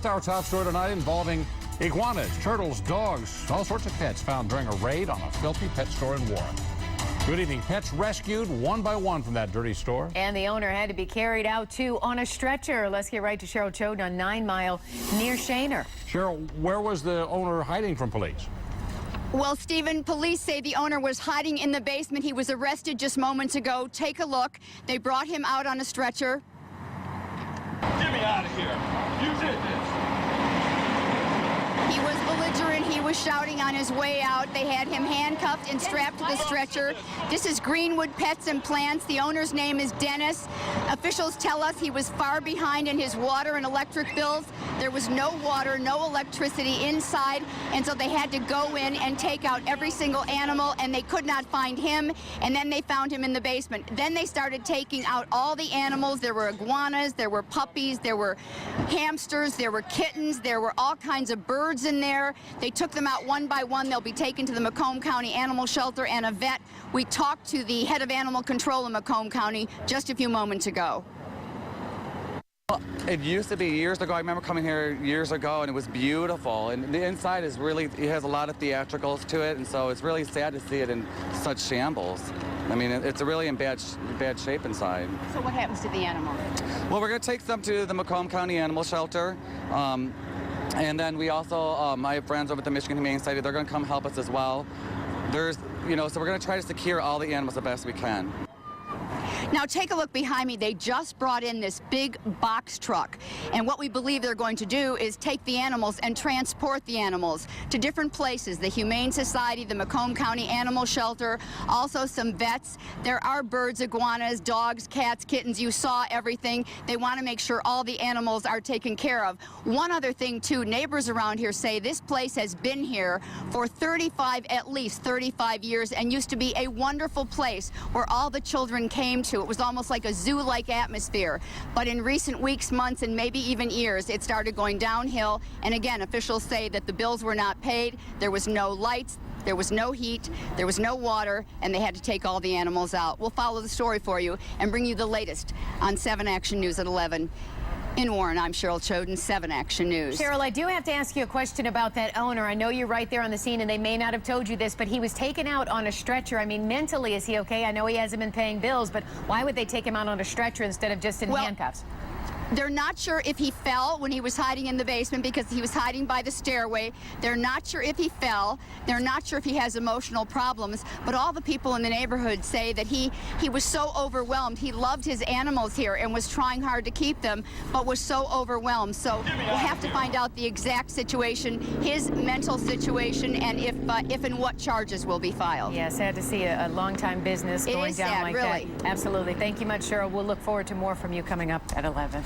First, our top story tonight involving iguanas, turtles, dogs, all sorts of pets found during a raid on a filthy pet store in Warren. Good evening. Pets rescued one by one from that dirty store. And the owner had to be carried out, too, on a stretcher. Let's get right to Cheryl Choden on 9 Mile near Shaner. Cheryl, where was the owner hiding from police? Well, Stephen, police say the owner was hiding in the basement. He was arrested just moments ago. Take a look. They brought him out on a stretcher. Get me out of here. You did this. He was belligerent. He was shouting on his way out. They had him handcuffed and strapped to the stretcher. This is Greenwood Pets and Plants. The owner's name is Dennis. Officials tell us he was far behind in his water and electric bills. There was no water, no electricity inside, and so they had to go in and take out every single animal, and they could not find him, and then they found him in the basement. Then they started taking out all the animals. There were iguanas, there were puppies, there were hamsters, there were kittens, there were all kinds of birds in there. They took them out one by one. They'll be taken to the Macomb County Animal Shelter and a vet. We talked to the head of animal control in Macomb County just a few moments ago. Well, it used to be years ago. I remember coming here years ago, and it was beautiful. And the inside is really, it has a lot of theatricals to it, and so it's really sad to see it in such shambles. I mean, it's really in bad shape inside. So what happens to the animals? Well, we're going to take them to the Macomb County Animal Shelter. And then we also, I have friends over at the Michigan Humane Society. They're going to come help us as well. So we're going to try to secure all the animals the best we can. Now take a look behind me. They just brought in this big box truck, and what we believe they're going to do is take the animals and transport the animals to different places, the Humane Society, the Macomb County Animal Shelter, also some vets. There are birds, iguanas, dogs, cats, kittens. You saw everything. They want to make sure all the animals are taken care of. One other thing too, neighbors around here say this place has been here for at least 35 years, and used to be a wonderful place where all the children came to. It was almost like a zoo-like atmosphere. But in recent weeks, months, and maybe even years, it started going downhill. And again, officials say that the bills were not paid. There was no lights, there was no heat, there was no water, and they had to take all the animals out. We'll follow the story for you and bring you the latest on 7 Action News at 11. In Warren, I'm Cheryl Choden, 7 Action News. Cheryl, I do have to ask you a question about that owner. I know you're right there on the scene, and they may not have told you this, but he was taken out on a stretcher. I mean, mentally, is he okay? I know he hasn't been paying bills, but why would they take him out on a stretcher instead of just in handcuffs? They're not sure if he fell when he was hiding in the basement because he was hiding by the stairway. They're not sure if he fell. They're not sure if he has emotional problems. But all the people in the neighborhood say that he was so overwhelmed. He loved his animals here and was trying hard to keep them, but was so overwhelmed. So we'll have to find out the exact situation, his mental situation, and if and what charges will be filed. Yeah, sad to see a long-time business going down like that. Really. Absolutely. Thank you much, Cheryl. We'll look forward to more from you coming up at 11.